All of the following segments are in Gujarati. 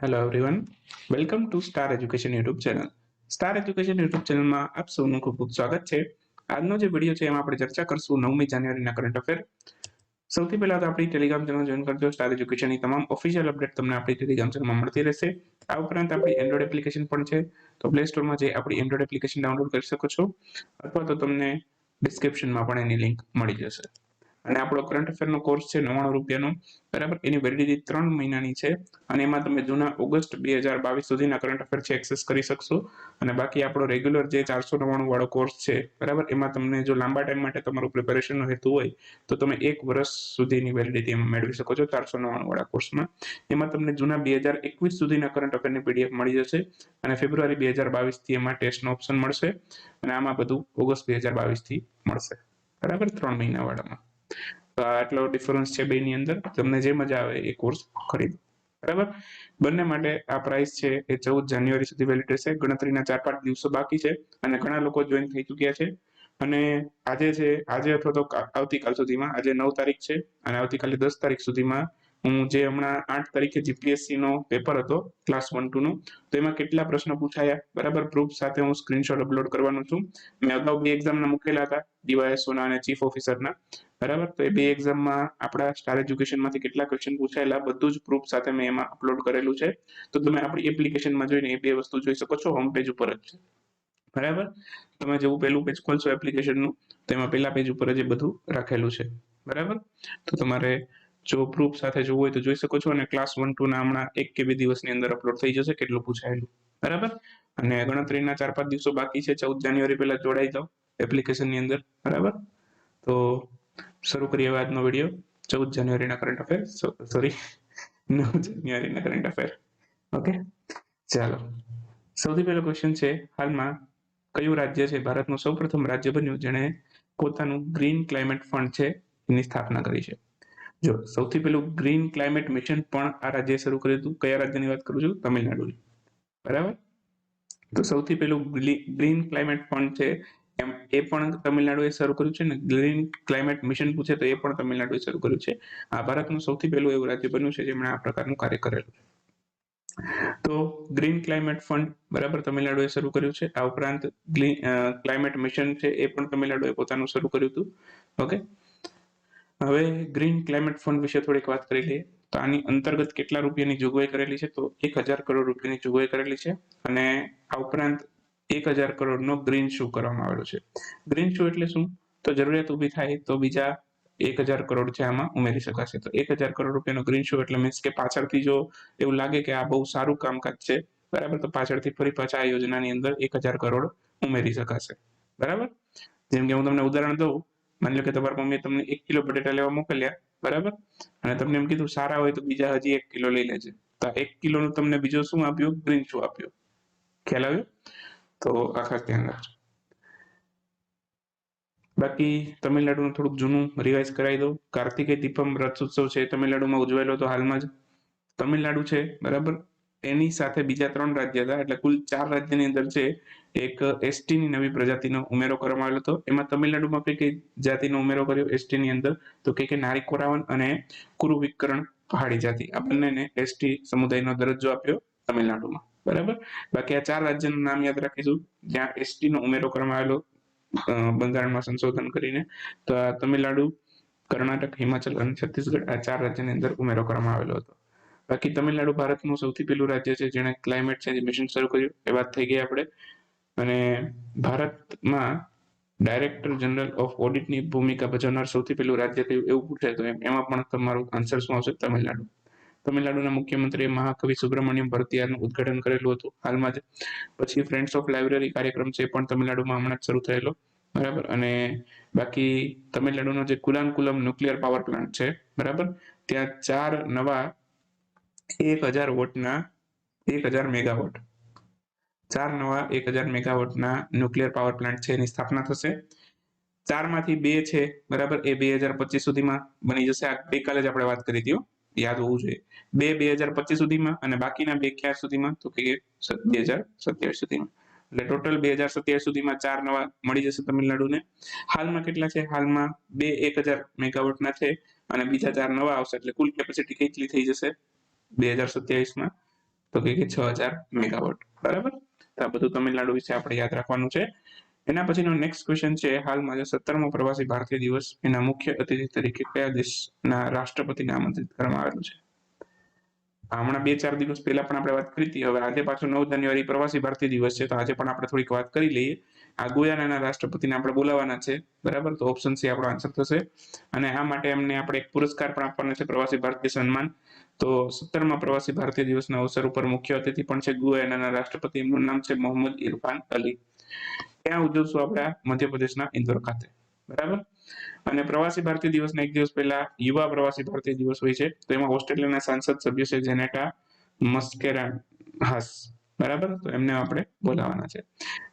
Hello everyone, welcome to star education YouTube channel. Star education YouTube ચેનલમાં આપ સૌનું ખૂબ ખૂબ સ્વાગત છે. આજનો જે વિડીયો છે એમાં આપણે ચર્ચા કરશું 9મી જાન્યુઆરીના કરંટ અફેર. સૌથી પહેલા તો આપણી ટેલિગ્રામ ચેનલ જોઈન કરજો. સ્ટાર એજ્યુકેશનની તમામ ઓફિશિયલ અપડેટ તમને આપણી ટેલિગ્રામ ચેનલમાં મળતી રહેશે. આ ઉપરાંત આપણી એન્ડ્રોઇડ એપ્લિકેશન પણ છે, તો પ્લે સ્ટોરમાં જઈ આપણી એન્ડ્રોઇડ એપ્લિકેશન ડાઉનલોડ કરી શકો છો, અથવા તો તમને ડિસ્ક્રિપ્શનમાં પણ એની લિંક મળી જશે. અને આપણો કરંટ અફેરનો કોર્સ છે 99 રૂપિયાનો, બરાબર. એની વેલિડિટી 3 મહિનાની છે અને એમાં તમે જૂના ઓગસ્ટ 2022 સુધીના કરંટ અફેર છે એક્સેસ કરી શકશો. અને બાકી આપણો રેગ્યુલર જે 499 વાળો કોર્સ છે, બરાબર, એમાં તમને જો લાંબા ટાઈમ માટે તમારું પ્રિપેરેશનનો હેતુ હોય તો તમે 1 વર્ષ સુધીની વેલિડિટી મેળવી શકો છો 499 વાળા કોર્સમાં. એમાં તમને જૂના 2021 સુધીના કરંટ અફેરની પીડીએફ મળી જશે અને ફેબ્રુઆરી 2022 થી એમાં ટેસ્ટનો ઓપ્શન મળશે અને આમાં બધું ઓગસ્ટ 2022 થી મળશે, બરાબર, 3 મહિના વાળામાં. તો આટલો ડિફરન્સ છે બેની અંદર. તમને જે મજા આવે એ કોર્સ ખરીદો, બરાબર. બંને માટે આ પ્રાઇસ છે એ 14 જાન્યુઆરી સુધી વેલિડ રહેશે. ગણતરીના 4-5 દિવસો બાકી છે અને ઘણા લોકો જોઈન થઈ ચૂક્યા છે. અને આજે અથવા તો આવતીકાલ સુધીમાં, આજે 9 તારીખ છે અને આવતીકાલે 10 તારીખ સુધીમાં હું જે હમણાં 8 તારીખે જીપીએસસી નો પેપર હતો ક્લાસ 1-2 નો, તો એમાં કેટલા પ્રશ્નો પૂછાયા, બરાબર, પ્રૂફ સાથે હું સ્ક્રીનશોટ અપલોડ કરવાનો છું. મેં અગાઉ 2 એક્ઝામના મૂકેલા હતા, ડીવાયએસઓના અને ચીફ ઓફિસરના, બરાબર. તો એ 2 એક્ઝામમાં આપણા સ્ટાર એજ્યુકેશનમાંથી કેટલા ક્વેશ્ચન પૂછાયેલા બધું જ પ્રૂફ સાથે મેં એમાં અપલોડ કરેલું છે. તો તમે આપણી એપ્લિકેશનમાં જોઈને એ 2 વસ્તુ જોઈ શકો છો. હોમ પેજ ઉપર જ છે, બરાબર. તમે જેવું પહેલું પેજ ખોલશો એપ્લિકેશનનું, તો એમાં પહેલા પેજ ઉપર જ એ બધું રાખેલું છે, બરાબર. તો તમારે જો પ્રૂફ સાથે જોવું હોય તો જોઈ શકો છો. અને ક્લાસ 1-2 ના હમણાં 1 કે 2 દિવસની અંદર અપલોડ થઈ જશે કેટલું પૂછાયેલું, બરાબર. અને ગણતરીના 4-5 દિવસો બાકી છે. 14 જાન્યુઆરી પહેલા જોડાઈ જાઓ એપ્લિકેશનની અંદર, બરાબર. તો શરૂ કરીએ હવે આજનો વિડીયો. 14 જાન્યુઆરીના કરંટ અફેર, સોરી 9 જાન્યુઆરીના કરંટ અફેર. ઓકે, ચાલો. સૌથી પહેલો ક્વેશ્ચન છે, હાલમાં કયું રાજ્ય છે ભારતનું સૌપ્રથમ રાજ્ય બન્યું જેણે પોતાનું ગ્રીન ક્લાઇમેટ ફંડ છે એની સ્થાપના કરી છે? જો સૌથી પહેલું ગ્રીન ક્લાઇમેટ મિશન પણ આ રાજ્યે શરૂ કર્યું હતું. કયા રાજ્યની વાત કરું છું? તમિલનાડુની, બરાબર. તો સૌથી પહેલું ગ્રીન ક્લાઇમેટ ફંડ છે એ પણ તમિલનાડુએ શરૂ કર્યું છે ને ગ્રીન ક્લાઇમેટ મિશન પૂછે તો એ પણ તમિલનાડુએ શરૂ કર્યું છે. આ ભારતનું સૌથી પહેલું એવું રાજ્ય બન્યું છે જેમણે આ પ્રકારનું કાર્ય કરેલું છે. તો ગ્રીન ક્લાઇમેટ ફંડ, બરાબર, તમિલનાડુએ શરૂ કર્યું છે. આ ઉપરાંત ક્લાઇમેટ મિશન છે એ પણ તમિલનાડુએ પોતાનું શરૂ કર્યું હતું. ઓકે, હવે ગ્રીન ક્લાઇમેટ ફંડ વિશે થોડીક વાત કરી લઈએ. તો આની અંતર્ગત કેટલા રૂપિયાની જોગવાઈ કરેલી છે? તો 1000 કરોડ રૂપિયાની જોગવાઈ કરેલી છે. અને આ ઉપરાંત 1000 કરોડનો ગ્રીન શો કરવામાં આવેલો છે. ગ્રીન શો એટલે શું? તો જરૂરિયાત ઊભી થાય તો બીજા 1000 કરોડ છે આમાં ઉમેરી શકાશે. તો 1000 કરોડ રૂપિયાનો ગ્રીન શો એટલે મીન્સ કે પાછળથી જો એવું લાગે કે આ બહુ સારું કામકાજ છે, બરાબર, તો પાછળથી ફરી પાછા આ યોજનાની અંદર 1000 કરોડ ઉમેરી શકાશે, બરાબર. જેમ કે હું તમને ઉદાહરણ દઉં, માની લો કે તમારા મમ્મીએ તમને 1 કિલો બટેટા લેવા મોકલ્યા, બરાબર, અને તમને એમ કીધું સારા હોય તો બીજા હજી 1 કિલો લઈ લેજે. તો 1 કિલોનું તમને બીજો શું આપ્યું? ગ્રીન શો આપ્યો. ખ્યાલ આવ્યો? તો આ ખાસ ધ્યાન રાખજો. બાકી તમિલનાડુનું થોડુંક જૂનું રિવાઇઝ કરાવી દઉં. કાર્તિકેય દીપમ રથોત્સવ છે તમિલનાડુમાં ઉજવાયેલો હતો હાલમાં જ. તમિલનાડુ છે, બરાબર, એની સાથે બીજા 3 રાજ્ય હતા, એટલે કુલ 4 રાજ્યની અંદર છે એક એસટીની નવી પ્રજાતિનો ઉમેરો કરવામાં આવેલો હતો. એમાં તમિલનાડુમાં કઈ જાતિનો ઉમેરો કર્યો એસટીની અંદર? તો કે નારીકોરાવન અને કુરુવિકરણ પહાડી જાતિ, આ બંનેને એસટી સમુદાયનો દરજ્જો આપ્યો તમિલનાડુમાં, બરાબર. બાકી આ 4 રાજ્યનું નામ યાદ રાખીશું જ્યાં એસટીનો ઉમેરો કરવામાં આવેલો બંધારણમાં સંશોધન કરીને. તો આ તમિલનાડુ, કર્ણાટક, હિમાચલ અને છત્તીસગઢ, આ 4 રાજ્યની અંદર ઉમેરો કરવામાં આવેલો હતો. બાકી તમિલનાડુ ભારતનું સૌથી પહેલું રાજ્ય છે જેણે ક્લાઇમેટ ચેન્જ મિશન શરૂ કર્યું, એ વાત થઈ ગઈ આપણે. અને ભારતમાં ડાયરેક્ટર જનરલ ઓફ ઓડિટની ભૂમિકા ભજવનાર સૌથી પહેલું રાજ્ય કયું એવું પૂછાય તો એમાં પણ તમારું આન્સર શું આવશે? તમિલનાડુ. તમિલનાડુના મુખ્યમંત્રીએ મહાકવિ સુબ્રમણ્યમ ભારતીયારનું ઉદ્ઘાટન કરેલું હતું હાલમાં જ. પછી ફ્રેન્ડ્સ ઓફ લાઇબ્રેરી કાર્યક્રમ છે પણ તમિલનાડુમાં હમણાં જ શરૂ થયેલો, બરાબર. અને બાકી તમિલનાડુનો જે કુલાનકુલમ ન્યુક્લિયર પાવર પ્લાન્ટ છે, બરાબર, ત્યાં 4 નવા 1000 વોટના 1000 મેગાવોટ 4 નવા 1000 મેગાવોટના ન્યુક્લિયર પાવર પ્લાન્ટ છે એની સ્થાપના થશે. 4 માંથી 2 છે, બરાબર, એ 2025 સુધીમાં બની જશે. આ ગઈકાલે જ આપણે વાત કરી હતી, યાદ હોવું જોઈએ. 2025 સુધીમાં અને બાકીના 2 ક્યાં સુધીમાં? તો કે 2027 સુધીમાં. એટલે ટોટલ 2027 સુધીમાં 4 નવા મળી જશે તમિલનાડુને. હાલમાં કેટલા છે? હાલમાં 2 1000 મેગાવોટના છે અને બીજા 4 નવા આવશે એટલે કુલ કેપેસિટી કેટલી થઈ જશે 2027માં? તો કે 6000 મેગાવોટ, બરાબર। તો આ બધું તમિલનાડુ વિશે આપણે યાદ રાખવાનું છે। એના પછીનો નેક્સ્ટ ક્વેશ્ચન છે, હાલમાં જે 17મો પ્રવાસી ભારતીય દિવસ એના મુખ્ય અતિથિ તરીકે કયા દેશના રાષ્ટ્રપતિને આમંત્રિત કરવામાં આવેલું છે? હમણાં 2-4 દિવસ પહેલા પણ આપણે વાત કરી હતી। હવે આજે પાછું 9 જાન્યુઆરી પ્રવાસી ભારતીય દિવસ છે, તો આજે પણ આપણે થોડીક વાત કરી લઈએ। આ ગુયાનાના રાષ્ટ્રપતિને આપણે બોલાવવાના છે, બરાબર। તો ઓપ્શન સી આપણો આન્સર થશે। અને આ માટે એમને આપણે એક પુરસ્કાર પણ આપવાનો છે, પ્રવાસી ભારતીય સન્માન। તો 17મા પ્રવાસી ભારતીય દિવસના અવસર ઉપર મુખ્ય અતિથિ પણ છે ગુયાનાના રાષ્ટ્રપતિ, એમનું નામ છે મોહમ્મદ ઇરફાન અલી। ક્યાં ઉજવશું આપણે? મધ્યપ્રદેશના ઇન્દોર ખાતે, બરાબર। અને પ્રવાસી ભારતીય દિવસના એક દિવસ પહેલા યુવા પ્રવાસી ભારતીય દિવસ હોય છે, તો એમાં ઓસ્ટ્રેલિયાના સાંસદ સભ્ય છે જેનેટા મસ્કેરાહાસ, બરાબર। તો એમને આપણે બોલાવવાના છે।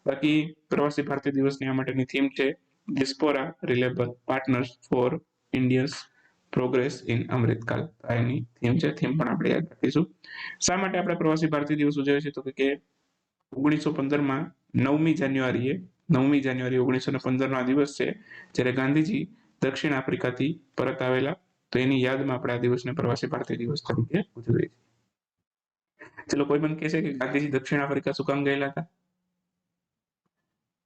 બાકી પ્રવાસી ભારતીય દિવસની આ માટેની થીમ છે diaspora reliable partners for Indians progress in Amrit Kaal. એની થીમ છે, થીમ પણ આપણે યાદ રાખીશું। શા માટે આપણે પ્રવાસી ભારતીય દિવસ ઉજવીએ છીએ? તો કે 1915માં 9મી જાન્યુઆરીએ 1915નો આ દિવસ છે, જ્યારે ગાંધીજી દક્ષિણ આફ્રિકાથી પરત આવેલા, તો એની યાદમાં આપણે આ દિવસને પ્રવાસી ભારતીય દિવસ તરીકે ઉજવીએ છીએ। ચલો, કોઈ મને કહેશે કે ગાંધીજી દક્ષિણ આફ્રિકા શું કામ ગયેલા હતા?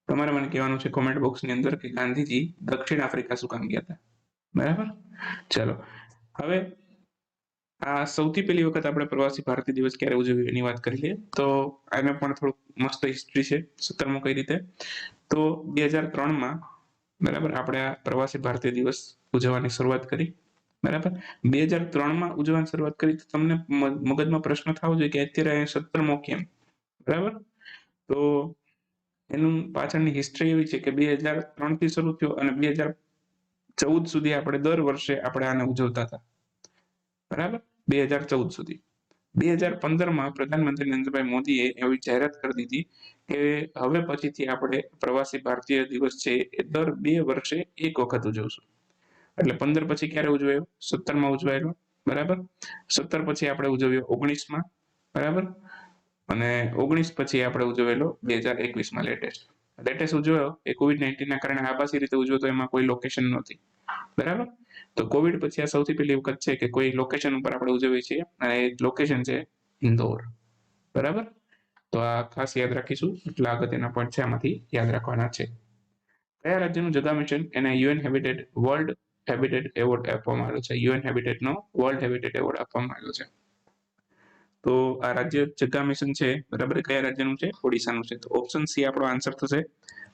તમારે મને કહેવાનું છે કોમેન્ટ બોક્સની અંદર કે ગાંધીજી દક્ષિણ આફ્રિકા શું કામ ગયા હતા, બરાબર। ચલો, હવે આ સૌથી પહેલી વખત આપણે પ્રવાસી ભારતીય દિવસ ક્યારે ઉજવ્યો એની વાત કરી લઈએ। તો આને પણ થોડુંક મસ્ત હિસ્ટ્રી છે 17મો કઈ રીતે। તો 2003માં, બરાબર, આપણે આ પ્રવાસી ભારતીય દિવસ ઉજવવાની શરૂઆત કરી, બરાબર। 2003માં ઉજવવાની શરૂઆત કરી, તો તમને મગજમાં પ્રશ્ન થવો જોઈએ કે અત્યારે 17મો કેમ, બરાબર। તો એનું પાછળની હિસ્ટ્રી એવી છે કે 2003થી શરૂ થયો અને 2014 સુધી આપણે દર વર્ષે આપણે આને ઉજવતા હતા, બરાબર। 2014 સુધી 2015માં પ્રધાનમંત્રી નરેન્દ્રભાઈ મોદીએ એવી જાહેરાત કરી દીધી કે હવે પછીથી આપણે પ્રવાસી ભારતીય દિવસ છે એ દર 2 વર્ષે એક વખત ઉજવશું। એટલે 15 પછી ક્યારે ઉજવાયો? 17માં ઉજવાયેલો, બરાબર। 17 પછી આપણે ઉજવ્યો 19માં, બરાબર। અને 19 પછી આપણે ઉજવેલો 2021માં લેટેસ્ટ ઉજવ્યો એ COVID-19 ના કારણે આભાસી રીતે ઉજવ્યો, તો એમાં કોઈ લોકેશન નહોતી, બરાબર। તો કોવિડ પછી આ સૌથી પહેલી વખત છે કે કોઈ લોકેશન ઉપર આપણે ઉજવીએ છીએ, અને એ લોકેશન છે ઇન્દોર, બરાબર। તો આ ખાસ યાદ રાખીશું, એટલા અગત્યના પોઈન્ટ છે, આમાંથી યાદ રાખવાના છે। કયા રાજ્યનું જગા મિશન એને UN habitat world habitat award આપવામાં આવ્યો છે? યુએન હેબિટેટનો વર્લ્ડ હેબિટેટ એવોર્ડ આપવામાં આવ્યો છે। તો આ રાજ્ય જગ્ગા મિશન છે, બરાબર, કયા રાજ્યનું છે? ઓડિશાનું છે। તો ઓપ્શન સી આપણો આન્સર થશે।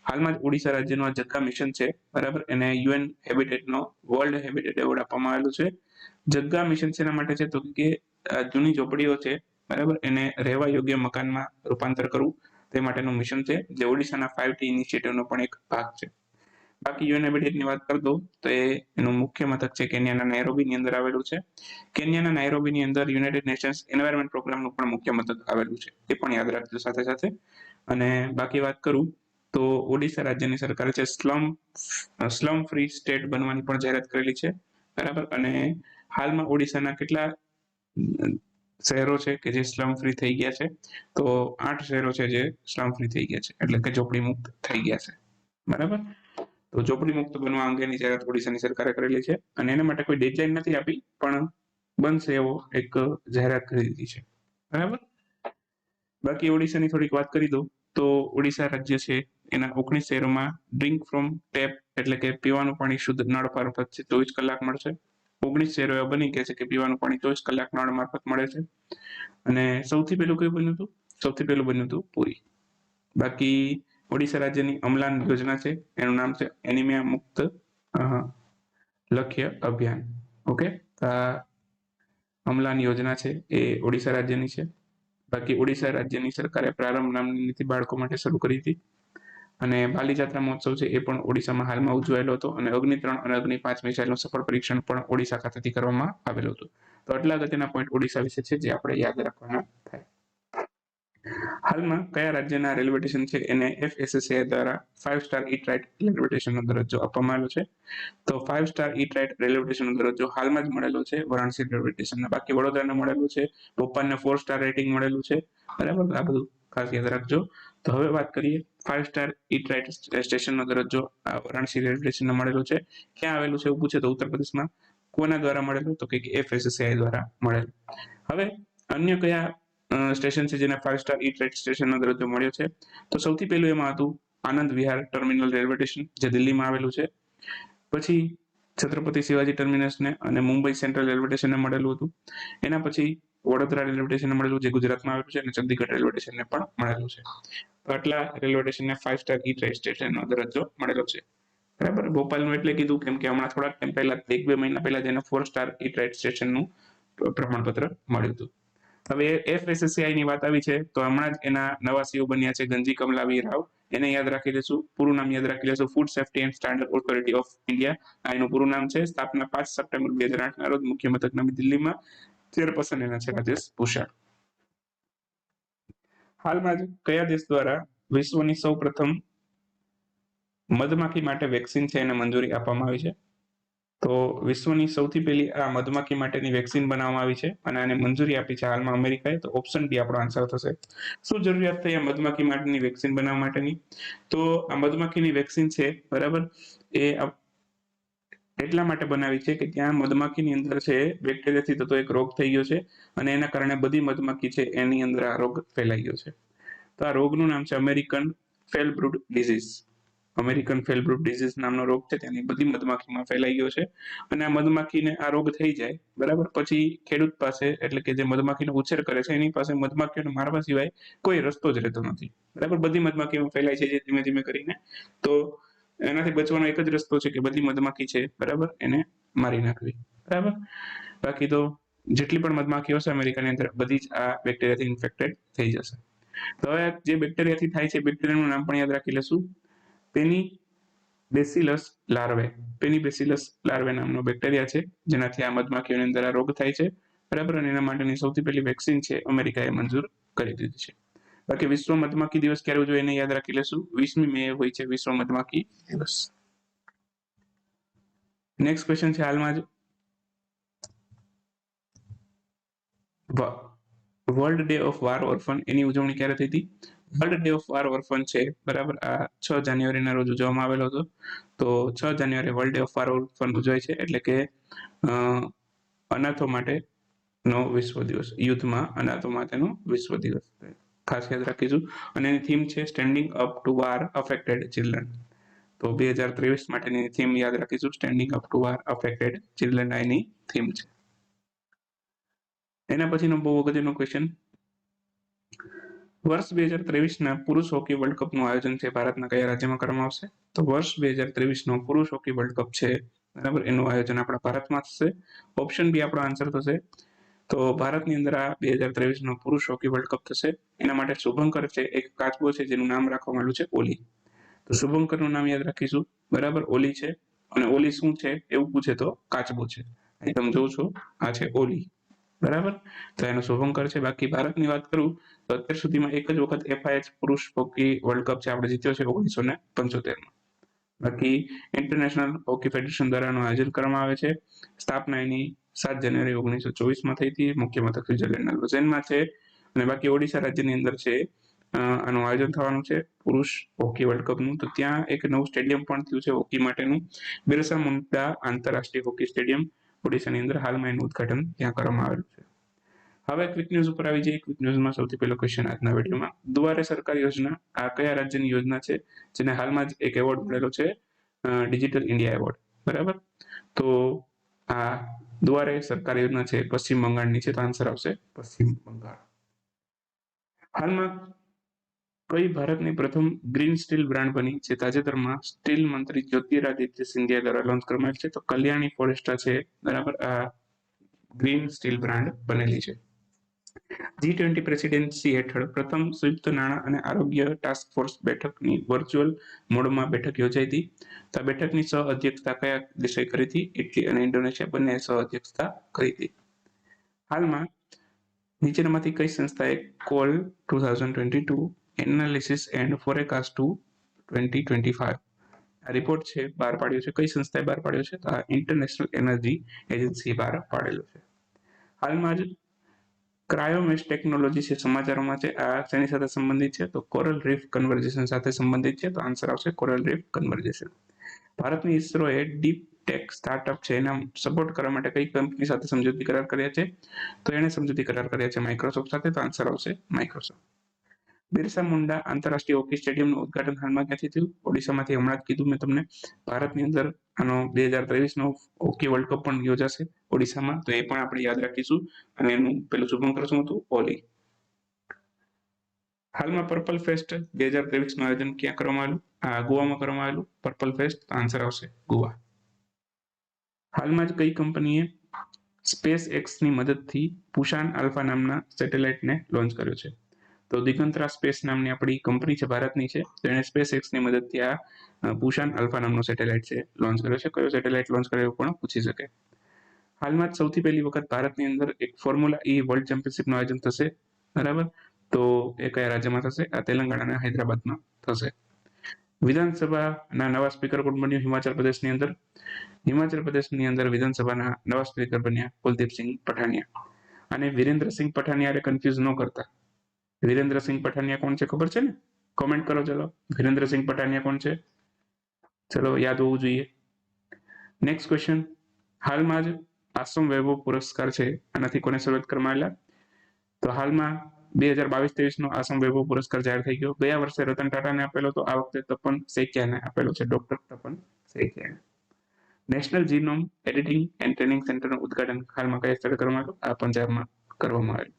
હાલમાં જ ઓડિશા રાજ્યનું આ જગ્ગા મિશન છે, બરાબર, એને યુએન હેબિટેટનો વર્લ્ડ હેબિટેટ એવોર્ડ આપવામાં આવેલું છે। જગ્ગા મિશન શેના માટે છે? તો કે જૂની ઝોપડીઓ છે, બરાબર, એને રહેવા યોગ્ય મકાનમાં રૂપાંતર કરવું, તે માટેનું મિશન છે, જે ઓડિશાના 5T ઇનિશિયેટિવનો પણ એક ભાગ છે। બાકી યુએન હેબિટેટની વાત કરી દઉં તો એનું મુખ્ય મથક છે કેન્યાના નાયરોબીની અંદર આવેલું છે। કેન્યાના નાયરોબીની અંદર યુનાઇટેડ નેશન્સ એન્વાયરમેન્ટ પ્રોગ્રામનું પણ મુખ્ય મથક આવેલું છે, એ પણ યાદ રાખજો સાથે સાથે। અને બાકી વાત કરું તો ઓડિશા રાજ્યની સરકારે છે સ્લમ ફ્રી સ્ટેટ બનવાની પણ જાહેરાત કરેલી છે, બરાબર। અને હાલમાં ઓડિશાના કેટલા શહેરો છે કે જે સ્લમ ફ્રી થઈ ગયા છે? તો 8 શહેરો છે જે સ્લમ ફ્રી થઈ ગયા છે, એટલે કે ઝોપડી મુક્ત થઈ ગયા છે, બરાબર। તો ઝોપડી મુક્ત બનવા અંગેની જાહેરાત ઓડિશાની સરકારે કરેલી છે, અને એના માટે કોઈ ડેડલાઇન નથી આપી, પણ બનશે એવો એક જાહેરાત કરી દીધી છે, બરાબર। બાકી ઓડિશાની થોડીક વાત કરી દઉં તો ઓડિશા રાજ્ય છે એના 19 શહેરોમાં ડ્રિંક ફ્રોમ ટેપ એટલે કે પીવાનું પાણી શુદ્ધ નળ મારફત 24 કલાક મળશે। 19 શહેરો એવા બની ગયા છે કે પીવાનું પાણી 24 કલાક નળ મારફત મળે છે। અને સૌથી પહેલું કયું બન્યું હતું? સૌથી પહેલું બન્યું હતું પુરી। બાકી ઓડિશા રાજ્યની અમલાન યોજના છે, એનું નામ છે એનિમિયા મુક્ત લક્ષ્ય અભિયાન, ઓકે। અમલાન યોજના છે એ ઓડિશા રાજ્યની છે। બાકી ઓડિશા રાજ્યની સરકારે પ્રારંભ નામની નીતિ બાળકો માટે શરૂ કરી હતી। અને બાલીજાત્રા મહોત્સવ છે એ પણ ઓડિશામાં હાલમાં ઉજવાયેલો હતો, અને અગ્નિ 3 અને અગ્નિ 5 મિસાઇલનું સફળ પરીક્ષણ પણ ઓડિશા ખાતેથી કરવામાં આવેલું હતું। તો આટલા અગત્યના પોઈન્ટ ઓડિશા વિશે છે જે આપણે યાદ રાખવાના થાય। હાલમાં કયા રાજ્યના રેલવે સ્ટેશન છે એને FSSAI દ્વારા 5 સ્ટાર ઈટ રાઇટ રેલવે સ્ટેશનનો દરજ્જો આપવામાં આવ્યો છે? તો 5 સ્ટાર ઈટ રાઇટ રેલવે સ્ટેશનનો દરજ્જો હાલમાં જ મળેલો છે વારાણસી રેલવે સ્ટેશનને। બાકી વડોદરાને મળેલું છે, ભોપાલને 4 સ્ટાર રેટિંગ મળેલું છે, બરાબર। આ બધું ખાસ યાદ રાખજો। તો હવે વાત કરીએ 5 સ્ટાર ઈટ રાઇટ સ્ટેશનનો દરજ્જો વારાણસી રેલવે સ્ટેશનને મળેલો છે, ક્યાં આવેલું છે એવું પૂછે તો ઉત્તર પ્રદેશમાં। કોના દ્વારા મળેલું? તો કે FSSAI દ્વારા મળેલું। હવે અન્ય કયા સ્ટેશન છે જેને 5 સ્ટાર ઈ ટ્રેડ સ્ટેશનનો દરજ્જો મળ્યો છે? તો સૌથી પહેલું એમાં હતું Anand Vihar terminal railway station, જે દિલ્હીમાં આવેલું છે. પછી છત્રપતિ શિવાજી ટર્મિનસને અને મુંબઈ સેન્ટ્રલ રેલવે સ્ટેશનને મળેલું હતું. એના પછી વડોદરા રેલવે સ્ટેશનને મળેલું, જે ગુજરાતમાં આવેલું છે, અને ચંદીગઢ રેલવે સ્ટેશનને પણ મળેલું છે. તો આટલા રેલવે સ્ટેશનને 5 સ્ટાર ઈ ટ્રેડ સ્ટેશનનો દરજ્જો મળેલો છે. બરાબર. ભોપાલનું એટલે કીધું કેમ કે હમણાં થોડાક ટાઈમ પહેલા 1-2 મહિના પહેલા જેને 4 સ્ટાર ઈ ટ્રેડ સ્ટેશનનું પ્રમાણપત્ર મળ્યું હતું. હવે FSSAI ની વાત આવી છે તો હમણાં જ એના નવા સીઓ બન્યા છે ગંજી કમલાવી રાવ. એને યાદ રાખી લેશું. પૂરું નામ યાદ રાખી લેશું, food safety and standard authority of India. આ એનું પૂરું નામ છે. સ્થાપના 5 સપ્ટેમ્બર 2008 ના રોજ, મુખ્ય મથક નવી દિલ્હીમાં. ચેરપર્સન એના છે રાજેશ ભૂષણ. હાલમાં જ કયા દેશ દ્વારા વિશ્વની સૌપ્રથમ મધમાખી માટે વેક્સિન છે એને મંજૂરી આપવામાં આવી છે? તો વિશ્વની સૌથી પહેલી આ મધમાખી માટેની વેક્સિન બનાવવામાં આવી છે અને આને મંજૂરી આપી છે હાલમાં અમેરિકાએ. તો ઓપ્શન બી આપણો આન્સર થશે. શું જરૂરિયાત થઈ આ મધમાખી માટેની વેક્સિન બનાવવા માટેની? તો આ મધમાખીની વેક્સિન છે, બરાબર, એ એટલા માટે બનાવી છે કે ત્યાં મધમાખીની અંદર છે બેક્ટેરિયાથી થતો એક રોગ થઈ ગયો છે અને એના કારણે બધી મધમાખી છે એની અંદર આ રોગ ફેલાઈ ગયો છે. તો આ રોગનું નામ છે અમેરિકન ફેલબ્રુડ ડિઝીઝ. અમેરિકન ફેલબ્રુડ ડિઝીઝ નામનો રોગ છે, તેની બધી મધમાખીમાં ફેલાઈ ગયો છે. અને આ મધમાખીને આ રોગ થઈ જાય, બરાબર, પછી ખેડૂત પાસે, એટલે કે જે મધમાખીનો ઉછેર કરે છે એની પાસે મધમાખીઓને મારવા સિવાય કોઈ રસ્તો જ રહેતો નથી. બરાબર. બધી મધમાખીઓ ફેલાય છે જે ધીમે ધીમે કરીને. તો એનાથી બચવાનો એક જ રસ્તો છે કે બધી મધમાખી છે, બરાબર, એને મારી નાખવી. બરાબર. બાકી તો જેટલી પણ મધમાખીઓ છે અમેરિકાની અંદર, બધી જ આ બેક્ટેરિયાથી ઇન્ફેક્ટેડ થઈ જશે. તો હવે જે બેક્ટેરિયાથી થાય છે, બેક્ટેરિયાનું નામ પણ યાદ રાખી લેશું. પેનિબેસિલસ લાર્વે. પેનિબેસિલસ લાર્વે નામનો બેક્ટેરિયા છે જેનાથી આ મધમાખીઓની અંદર આ રોગ થાય છે, બરાબર. અને એના માટેની સૌથી પહેલી વેક્સિન છે અમેરિકાએ મંજૂર કરી દીધી છે. બાકી વિશ્વ મધમાખી દિવસ ક્યારે ઉજવાય એને યાદ રાખી લેશું. 20મી મે હોય છે વિશ્વ મધમાખી દિવસ. નેક્સ્ટ ક્વેશ્ચન છે હાલમાં જ વર્લ્ડ ડે ઓફ વાર ઓર્ફન એની ઉજવણી ક્યારે થઈ હતી? વર્લ્ડ ડે ઓફ વાર ઓર્ફન છે, બરાબર, આ 6 જાન્યુઆરીના રોજ ઉજવવામાં આવેલો હતો. તો 6 જાન્યુઆરી વર્લ્ડ ડે ઓફ વાર ઓર્ફન ઉજવાય છે, એટલે કે અનાથો માટેનો વિશ્વ દિવસ, યુદ્ધમાં અનાથો માટેનો વિશ્વ દિવસ ખાસ યાદ રાખીશું. અને એની થીમ છે સ્ટેન્ડિંગ અપ ટુ વાર અફેક્ટેડ ચિલ્ડ્રન. તો 2023 માટેની થીમ યાદ રાખીશું, સ્ટેન્ડિંગ અપ ટુ વાર અફેક્ટેડ ચિલ્ડ્રન એની થીમ છે. એના પછીનો બહુ અગત્યનો ક્વેશ્ચન, વર્ષ 2023ના પુરુષ હોકી વર્લ્ડ કપનું આયોજન છે ભારતના કયા રાજ્યમાં કરવામાં આવશે? તો વર્ષ 2023નો પુરુષ હોકી વર્લ્ડ કપ છે, બરાબર, એનું આયોજન આપણા ભારતમાં થશે. ઓપ્શન બી આપણો આન્સર થશે. તો ભારતની અંદર આ 2023નો પુરુષ હોકી વર્લ્ડ કપ થશે. એના માટે શુભંકર છે, એક કાચબો છે જેનું નામ રાખવામાં આવ્યું છે ઓલી. તો શુભંકરનું નામ યાદ રાખીશું, બરાબર, ઓલી છે. અને ઓલી શું છે એવું પૂછે તો કાચબો છે. અહીં તમે જોવો છો આ છે ઓલી, બરાબર. તો એનો શુભંકર છે. બાકી ભારતની વાત કરું તો અત્યાર સુધીમાં એક જ વખત FIH પુરુષ હોકી વર્લ્ડ કપ છે આપણે જીત્યો છે 1975માં. બાકી ઇન્ટરનેશનલ હોકી ફેડરેશન દ્વારા આનું આયોજન કરવામાં આવે છે. સ્થાપના એની 7 જાન્યુઆરી 1924માં થઈ હતી. મુખ્ય મથક સ્વિટ્ઝરલેન્ડના લોઝેનમાં છે. અને બાકી ઓડિશા રાજ્યની અંદર છે આનું આયોજન થવાનું છે પુરુષ હોકી વર્લ્ડ કપનું. તો ત્યાં એક નવું સ્ટેડિયમ પણ થયું છે હોકી માટેનું, બિરસા મુંડા આંતરરાષ્ટ્રીય હોકી સ્ટેડિયમ ઓડિશાની અંદર. હાલમાં એનું ઉદઘાટન ત્યાં કરવામાં આવેલું છે. હવે ક્વિક ન્યૂઝ ઉપર આવી જઈએ. ક્વિક ન્યૂઝમાં સૌથી પહેલો ક્વેશ્ચન આજના વિડીયોમાં, દુઆરે સરકાર યોજના આ કયા રાજ્યની યોજના છે જેને હાલમાં જ એક એવોર્ડ મળેલો છે, ડિજિટલ ઇન્ડિયા એવોર્ડ, બરાબર. તો આ દુઆરે સરકાર યોજના છે પશ્ચિમ બંગાળની છે. તો આન્સર આવશે પશ્ચિમ બંગાળ. હાલમાં કઈ ભારતની પ્રથમ ગ્રીન સ્ટીલ બ્રાન્ડ બની જે તાજેતરમાં સ્ટીલ મંત્રી જ્યોતિરાદિત્ય સિંધિયા દ્વારા લોન્ચ કરવામાં આવી છે? તો કલ્યાણી ફોરેસ્ટા છે, બરાબર, આ ગ્રીન સ્ટીલ બ્રાન્ડ બનેલી છે. G20 પ્રેસિડેન્સી હેઠળ પ્રથમ સંયુક્ત નાણાં અને આરોગ્ય ટાસ્ક ફોર્સ બેઠકની વર્ચ્યુઅલ મોડમાં બેઠક યોજાઈ હતી. તો આ બેઠકની સહ અધ્યક્ષતા કયા દેશે કરી હતી? ઇટલી અને ઇન્ડોનેશિયા બંને સહ અધ્યક્ષતા કરી હતી. હાલમાં નીચેનામાંથી કઈ સંસ્થાએ કોલ 2022 એનાલિસિસ એન્ડ ફોરેકાસ્ટ ટુ 2025 આ રિપોર્ટ છે બહાર પાડ્યો છે? કઈ સંસ્થાએ બહાર પાડ્યો છે? તો આ ઇન્ટરનેશનલ એનર્જી એજન્સી બહાર પાડેલો છે. હાલમાં જ ક્રાયોમેશ ટેકનોલોજી છે સમાચારોમાં છે, આ શેની સાથે સંબંધિત છે? તો કોરલ રીફ કન્વર્ઝેશન સાથે સંબંધિત છે. તો આન્સર આવશે કોરલ રીફ કન્વર્ઝેશન. ભારતની ઇસરોએ ડીપ ટેક સ્ટાર્ટઅપ છે એના સપોર્ટ કરવા માટે કઈ કંપની સાથે સમજૂતી કરાર કર્યા છે? તો એણે સમજૂતી કરાર કર્યા છે માઇક્રોસોફ્ટ સાથે. તો આન્સર આવશે માઇક્રોસોફ્ટ. બિરસા મુંડા આંતરરાષ્ટ્રીય હોકી સ્ટેડિયમનું ઉદઘાટન હાલમાં ક્યાંથી થયું? ઓડિશામાંથી. હમણાં જ કીધું મેં તમને. ભારતની અંદર આનો 2023નો હોકી વર્લ્ડ કપ પણ યોજાશે ઓડિશામાં, તો એ પણ આપણે યાદ રાખીશું. અને એનું પેલું શુભંકર શું હતું? ઓલી. હાલમાં પર્પલ ફેસ્ટ 2023નું આયોજન ક્યાં કરવામાં આવેલું? ગોવામાં કરવામાં આવેલું પર્પલ ફેસ્ટ. આન્સર આવશે ગોવા. હાલમાં જ કઈ કંપનીએ સ્પેસ એક્સની મદદથી પુશાન આલ્ફા નામના સેટેલાઇટને લોન્ચ કર્યો છે? તો દિગંતરા સ્પેસ નામની આપણી કંપની છે, ભારતની છે. તો એણે સ્પેસ એક્સની મદદથી આ પુશાન આલ્ફા નામનો સેટેલાઇટ છે લોન્ચ કર્યો છે. કયો સેટેલાઇટ લોન્ચ કર્યો પણ પૂછી શકે. હાલમાં જ સૌથી પહેલી વખત ભારતની અંદર એક ફોર્મ્યુલા ઈ વર્લ્ડ ચેમ્પિયનશિપનું આયોજન થશે, બરાબર. તો એ કયા રાજ્યમાં થશે? આ તેલંગાણા અને હૈદરાબાદમાં થશે. વિધાનસભાના નવા સ્પીકર કોણ બન્યું હિમાચલ પ્રદેશની અંદર? હિમાચલ પ્રદેશની અંદર વિધાનસભાના નવા સ્પીકર બન્યા કુલદીપસિંહ પઠાનિયા. અને વિરેન્દ્રસિંહ પઠાનિયા કન્ફ્યુઝ ન કરતા. વિરેન્દ્રસિંહ પઠાનિયા કોણ છે ખબર છે ને? કોમેન્ટ કરો ચલો. વિરેન્દ્રસિંહ પઠાનિયા કોણ છે? ચલો યાદ હોવું જોઈએ. Next question. હાલમાં જ આસમ વૈભવ પુરસ્કાર છે, આનાથી કોને શરૂઆત કરવામાં આવેલા? તો હાલમાં 2022-23નો આસમ વૈભવ પુરસ્કાર જાહેર થઈ ગયો. ગયા વર્ષે રતન ટાટાને આપેલો તો આ વખતે તપન સૈકિયાને આપેલો છે, ડોક્ટર તપન સૈકિયાને. National genome editing and training સેન્ટરનું ઉદઘાટન હાલમાં કયા સ્થળે કરવામાં આવ્યું? આ પંજાબમાં કરવામાં આવ્યું.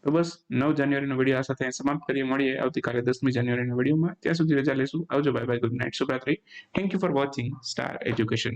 તો બસ 9 જાન્યુઆરીનો વિડીયો આ સાથે સમાપ્ત કરીએ. મળીએ આવતીકાલે 10મી જાન્યુઆરીના વિડીયોમાં. ત્યાં સુધી રજા લેશું. આવજો. Bye bye. Good night. શુભરાત્રી. Thank you for watching Star education.